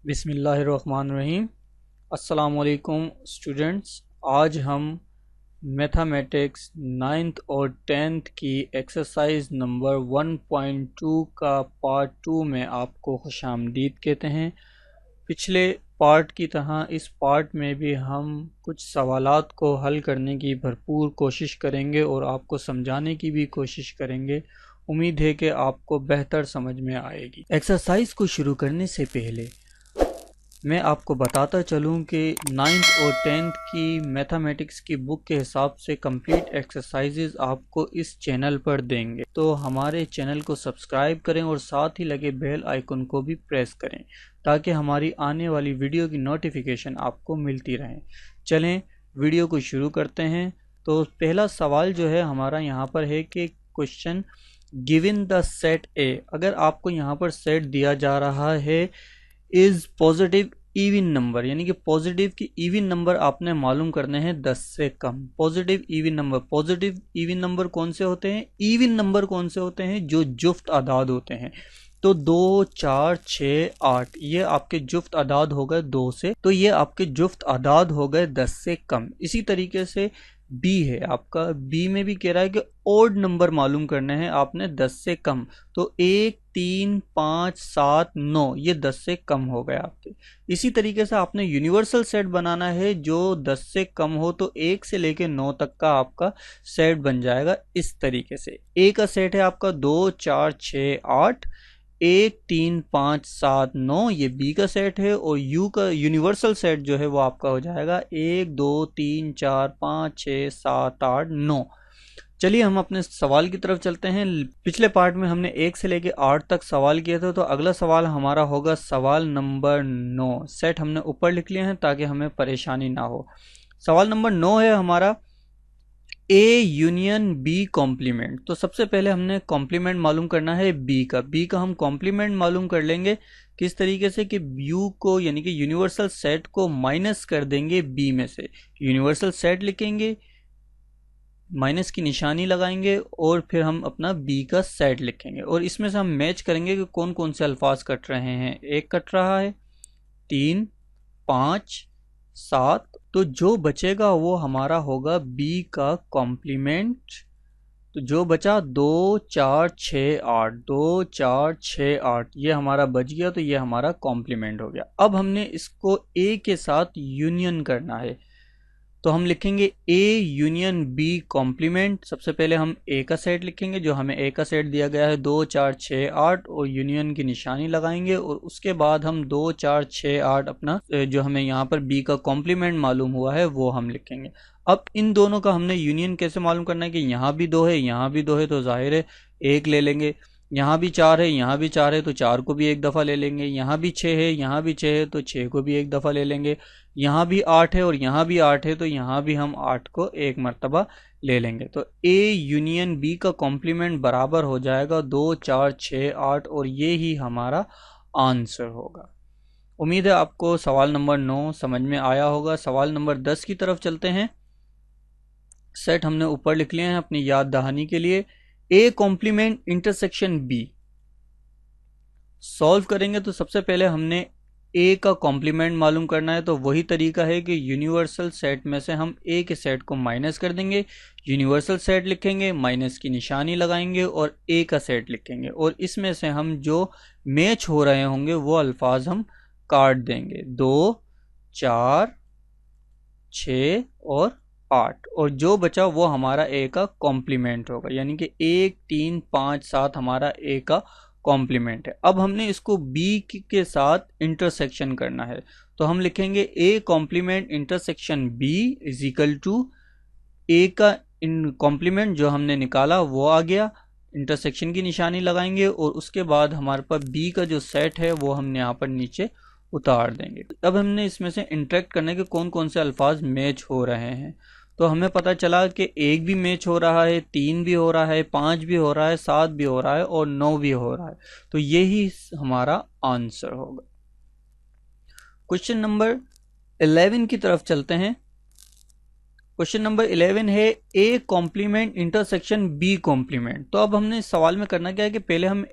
बिस्मिल्लाहिर्रहमानिर्रहीम। अस्सलामुअलैकुम स्टूडेंट्स, आज हम मैथमेटिक्स 9th और 10th की एक्सरसाइज नंबर 1.2 का पार्ट 2 में आपको खुशामदीद कहते हैं। पिछले पार्ट की तरह इस पार्ट में भी हम कुछ सवालात को हल करने की भरपूर कोशिश करेंगे और आपको समझाने की भी कोशिश करेंगे। उम्मीद है कि आपको बेहतर समझ में आएगी। एक्सरसाइज को शुरू करने से पहले मैं आपको बताता चलूं कि 9th और 10th की मैथमेटिक्स की बुक के हिसाब से कंप्लीट एक्सरसाइजेज आपको इस चैनल पर देंगे, तो हमारे चैनल को सब्सक्राइब करें और साथ ही लगे बेल आइकन को भी प्रेस करें ताकि हमारी आने वाली वीडियो की नोटिफिकेशन आपको मिलती रहे। चलें वीडियो को शुरू करते हैं। तो पहला सवाल जो है हमारा यहाँ पर है कि क्वेश्चन गिवन द सेट ए, अगर आपको यहाँ पर सेट दिया जा रहा है इज पॉजिटिव इवन नंबर, यानी कि पॉजिटिव की इवन नंबर आपने मालूम करने हैं 10 से कम। Positive even number, positive even number कौन से होते हैं? इवन नंबर कौन से होते हैं? जो जुफ्त आदाद होते हैं। तो 2, 4, 6, 8 ये आपके जुफ्त आदाद हो गए 2 से, तो ये आपके जुफ्त आदाद हो गए 10 से कम। इसी तरीके से बी है आपका, बी में भी कह रहा है कि ओड नंबर मालूम करने हैं आपने 10 से कम। तो 1, 3, 5, 7, 9 ये 10 से कम हो गए आपके। इसी तरीके से आपने यूनिवर्सल सेट बनाना है जो 10 से कम हो, तो 1 से लेके 9 तक का आपका सेट बन जाएगा इस तरीके से। ए का सेट है आपका 2, 4, 6, 8, 1, 3, 5, 7, 9 ये बी का सेट है। और यू का यूनिवर्सल सेट जो है वो आपका हो जाएगा 1, 2, 3, 4, 5, 6, 7, 8, 9। चलिए हम अपने सवाल की तरफ चलते हैं। पिछले पार्ट में हमने 1 से लेके 8 तक सवाल किए थे, तो अगला सवाल हमारा होगा सवाल नंबर 9। सेट हमने ऊपर लिख लिए हैं ताकि हमें परेशानी ना हो। सवाल नंबर 9 है हमारा ए यूनियन बी कॉम्प्लीमेंट। तो सबसे पहले हमने कॉम्प्लीमेंट मालूम करना है बी का। बी का हम कॉम्प्लीमेंट मालूम कर लेंगे किस तरीके से कि यू को यानी कि यूनिवर्सल सेट को माइनस कर देंगे बी में से। यूनिवर्सल सेट लिखेंगे, माइनस की निशानी लगाएंगे और फिर हम अपना बी का सेट लिखेंगे और इसमें से हम मैच करेंगे कि कौन कौन से अल्फाज कट रहे हैं। 1 कट रहा है, 3, 5, 7, तो जो बचेगा वो हमारा होगा बी का कॉम्प्लीमेंट। तो जो बचा 2, 4, 6, 8, 2, 4, 6, 8 ये हमारा बच गया, तो ये हमारा कॉम्प्लीमेंट हो गया। अब हमने इसको ए के साथ यूनियन करना है, तो हम लिखेंगे ए यूनियन बी कॉम्प्लीमेंट। सबसे पहले हम ए का सेट लिखेंगे, जो हमें ए का सेट दिया गया है 2, 4, 6, 8 और यूनियन की निशानी लगाएंगे और उसके बाद हम 2, 4, 6, 8 अपना जो हमें यहाँ पर बी का कॉम्प्लीमेंट मालूम हुआ है वो हम लिखेंगे। अब इन दोनों का हमने यूनियन कैसे मालूम करना है कि यहाँ भी 2 है, यहाँ भी 2 है, तो जाहिर है 1 ले लेंगे। यहाँ भी 4 है, यहाँ भी 4 है, तो 4 को भी एक दफ़ा ले लेंगे। यहाँ भी 6 है, यहाँ भी 6 है, तो 6 को भी एक दफ़ा ले लेंगे। यहाँ भी 8 है और यहाँ भी 8 है, तो यहाँ भी हम 8 को एक मर्तबा ले लेंगे। तो ए यूनियन बी का कॉम्प्लीमेंट बराबर हो जाएगा 2, 4, 6, 8 और ये ही हमारा आंसर होगा। उम्मीद है आपको सवाल नंबर 9 समझ में आया होगा। सवाल नंबर 10 की तरफ चलते हैं। सेट हमने ऊपर लिख लिए हैं अपनी याद दहानी के लिए। A complement intersection B solve करेंगे तो सबसे पहले हमने ए का कॉम्प्लीमेंट मालूम करना है। तो वही तरीका है कि यूनिवर्सल सेट में से हम ए के सेट को माइनस कर देंगे, यूनिवर्सल सेट लिखेंगे, माइनस की निशानी लगाएंगे और ए का सेट लिखेंगे और इसमें से हम जो मैच हो रहे होंगे वो अल्फाज हम काट देंगे। 2, 4, 6 और 8 और जो बचा वो हमारा ए का कॉम्प्लीमेंट होगा, यानी कि 1, 3, 5, 7 हमारा ए का कॉम्प्लीमेंट है। अब हमने इसको बी के साथ इंटरसेक्शन करना है, तो हम लिखेंगे A complement intersection B is equal to A का कॉम्प्लीमेंट जो हमने निकाला वो आ गया, इंटरसेक्शन की निशानी लगाएंगे और उसके बाद हमारे पास बी का जो सेट है वो हमने यहाँ पर नीचे उतार देंगे। अब हमने इसमें से इंटरेक्ट करने के कौन कौन से अल्फाज मैच हो रहे हैं, तो हमें पता चला कि 1 भी मैच हो रहा है, 3 भी हो रहा है, 5 भी हो रहा है, 7 भी हो रहा है और 9 भी हो रहा है, तो यही हमारा आंसर होगा। क्वेश्चन नंबर 11 की तरफ चलते हैं। क्वेश्चन नंबर 11 है A complement intersection B complement. तो अब हमने इस सवाल में करना क्या है कि पहले हम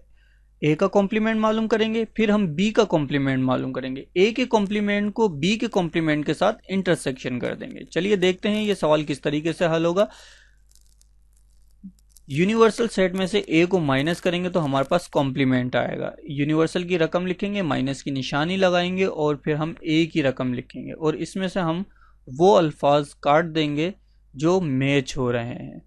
ए का कॉम्प्लीमेंट मालूम करेंगे, फिर हम बी का कॉम्प्लीमेंट मालूम करेंगे, ए के कॉम्प्लीमेंट को बी के कॉम्प्लीमेंट के साथ इंटरसेक्शन कर देंगे। चलिए देखते हैं ये सवाल किस तरीके से हल होगा। यूनिवर्सल सेट में से ए को माइनस करेंगे तो हमारे पास कॉम्प्लीमेंट आएगा। यूनिवर्सल की रकम लिखेंगे, माइनस की निशानी लगाएंगे और फिर हम ए की रकम लिखेंगे और इसमें से हम वो अल्फाज काट देंगे जो मैच हो रहे हैं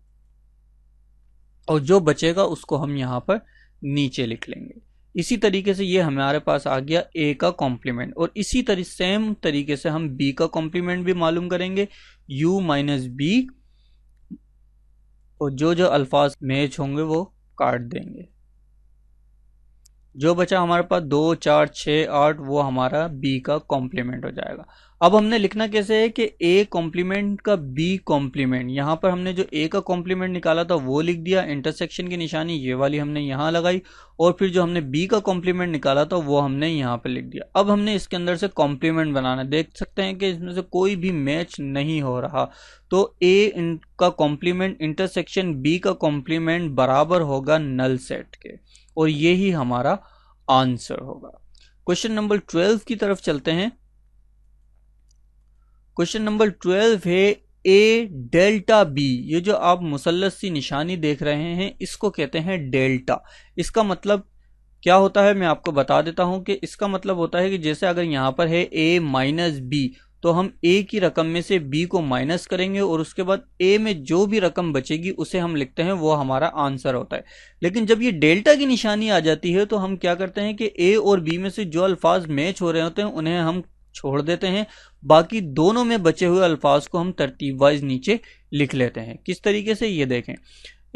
और जो बचेगा उसको हम यहाँ पर नीचे लिख लेंगे। इसी तरीके से ये हमारे पास आ गया ए का कॉम्प्लीमेंट और इसी सेम तरीके से हम बी का कॉम्प्लीमेंट भी मालूम करेंगे, u माइनस बी, और जो जो अल्फाज मैच होंगे वो काट देंगे। जो बचा हमारे पास 2, 4, 6, 8 वो हमारा बी का कॉम्प्लीमेंट हो जाएगा। अब हमने लिखना कैसे है कि ए कॉम्प्लीमेंट का बी कॉम्प्लीमेंट, यहाँ पर हमने जो ए का कॉम्प्लीमेंट निकाला था वो लिख दिया, इंटरसेक्शन की निशानी ये वाली हमने यहाँ लगाई और फिर जो हमने बी का कॉम्प्लीमेंट निकाला था वो हमने यहाँ पर लिख दिया। अब हमने इसके अंदर से कॉम्प्लीमेंट बनाना, देख सकते हैं कि इसमें से कोई भी मैच नहीं हो रहा, तो ए का कॉम्प्लीमेंट इंटरसेक्शन बी का कॉम्प्लीमेंट बराबर होगा नल सेट के और ये ही हमारा आंसर होगा। क्वेश्चन नंबर 12 की तरफ चलते हैं। क्वेश्चन नंबर 12 है ए डेल्टा बी। ये जो आप मुसल्लस सी निशानी देख रहे हैं इसको कहते हैं डेल्टा। इसका मतलब क्या होता है मैं आपको बता देता हूं कि इसका मतलब होता है कि जैसे अगर यहां पर है a माइनस बी तो हम a की रकम में से b को माइनस करेंगे और उसके बाद a में जो भी रकम बचेगी उसे हम लिखते हैं, वो हमारा आंसर होता है। लेकिन जब ये डेल्टा की निशानी आ जाती है तो हम क्या करते हैं कि a और b में से जो अल्फाज मैच हो रहे होते हैं उन्हें हम छोड़ देते हैं, बाकी दोनों में बचे हुए अल्फाज को हम तरतीब वाइज नीचे लिख लेते हैं। किस तरीके से ये देखें,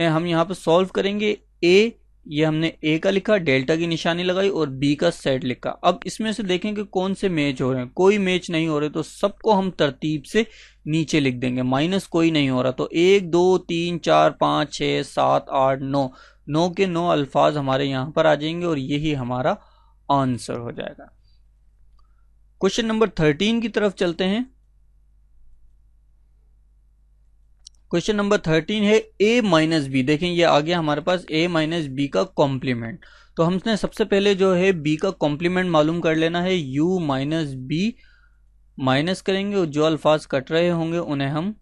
हम यहाँ पर सॉल्व करेंगे। a ये हमने ए का लिखा, डेल्टा की निशानी लगाई और बी का सेट लिखा। अब इसमें से देखें कि कौन से मैच हो रहे हैं, कोई मैच नहीं हो रहे तो सबको हम तरतीब से नीचे लिख देंगे, माइनस कोई नहीं हो रहा तो 1, 2, 3, 4, 5, 6, 7, 8, 9, 9 के 9 अल्फाज हमारे यहाँ पर आ जाएंगे और यही हमारा आंसर हो जाएगा। क्वेश्चन नंबर 13 की तरफ चलते हैं। क्वेश्चन नंबर 13 है a माइनस बी। देखें ये आ गया हमारे पास a माइनस बी का कॉम्प्लीमेंट। तो हमने सबसे पहले जो है b का कॉम्प्लीमेंट मालूम कर लेना है, u माइनस बी माइनस करेंगे और जो अल्फाज कट रहे होंगे उन्हें हम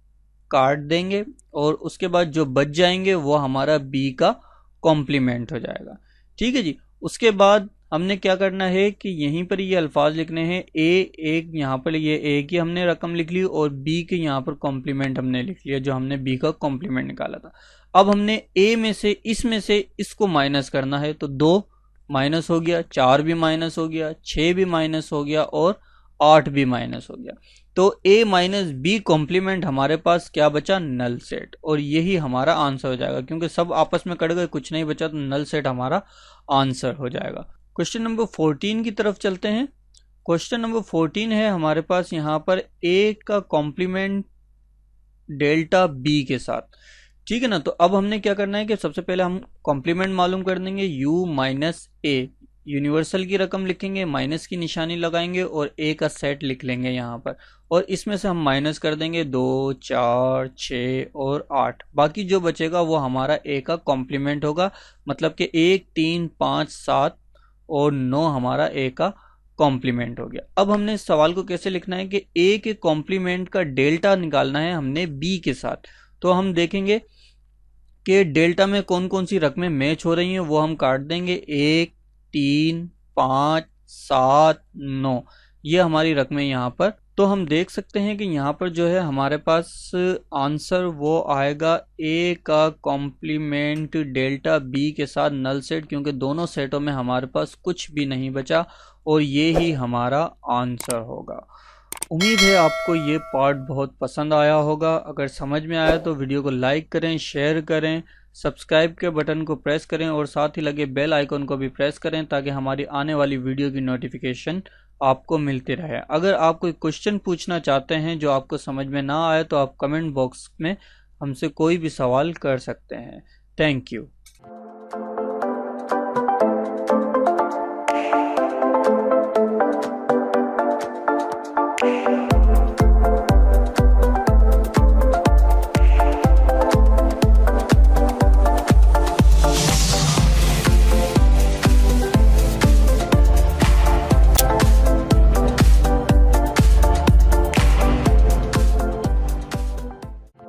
काट देंगे और उसके बाद जो बच जाएंगे वो हमारा b का कॉम्प्लीमेंट हो जाएगा। ठीक है जी। उसके बाद हमने क्या करना है कि यहीं पर ये अल्फाज लिखने हैं, ए एक यहाँ पर ये ए की हमने रकम लिख ली और बी के यहाँ पर कॉम्प्लीमेंट हमने लिख लिया जो हमने बी का कॉम्प्लीमेंट निकाला था। अब हमने ए में से इसमें से इसको माइनस करना है तो 2 माइनस हो गया, 4 भी माइनस हो गया, 6 भी माइनस हो गया और 8 भी माइनस हो गया। तो a माइनस बी कॉम्प्लीमेंट हमारे पास क्या बचा, नल सेट, और यही हमारा आंसर हो जाएगा क्योंकि सब आपस में कट गए, कुछ नहीं बचा तो नल सेट हमारा आंसर हो जाएगा। क्वेश्चन नंबर 14 की तरफ चलते हैं। क्वेश्चन नंबर 14 है हमारे पास यहाँ पर a का कॉम्प्लीमेंट डेल्टा b के साथ। ठीक है ना। तो अब हमने क्या करना है कि सबसे पहले हम कॉम्प्लीमेंट मालूम कर देंगे, u माइनस ए, यूनिवर्सल की रकम लिखेंगे, माइनस की निशानी लगाएंगे और a का सेट लिख लेंगे यहाँ पर और इसमें से हम माइनस कर देंगे 2, 4, 6 और 8। बाकी जो बचेगा वो हमारा a का कॉम्प्लीमेंट होगा, मतलब कि 1, 3, 5, 7 और 9 हमारा a का कॉम्प्लीमेंट हो गया। अब हमने इस सवाल को कैसे लिखना है कि a के कॉम्प्लीमेंट का डेल्टा निकालना है हमने b के साथ। तो हम देखेंगे कि डेल्टा में कौन कौन सी रकमें मैच हो रही हैं वो हम काट देंगे, 1, 3, 5, 7, 9 ये हमारी रकमें यहाँ पर। तो हम देख सकते हैं कि यहाँ पर जो है हमारे पास आंसर वो आएगा a का कॉम्प्लीमेंट डेल्टा b के साथ नल सेट, क्योंकि दोनों सेटों में हमारे पास कुछ भी नहीं बचा और ये ही हमारा आंसर होगा। उम्मीद है आपको ये पार्ट बहुत पसंद आया होगा। अगर समझ में आया तो वीडियो को लाइक करें, शेयर करें, सब्सक्राइब के बटन को प्रेस करें और साथ ही लगे बेल आइकन को भी प्रेस करें ताकि हमारी आने वाली वीडियो की नोटिफिकेशन आपको मिलती रहे। अगर आप कोई क्वेश्चन पूछना चाहते हैं जो आपको समझ में ना आए तो आप कमेंट बॉक्स में हमसे कोई भी सवाल कर सकते हैं। Thank you.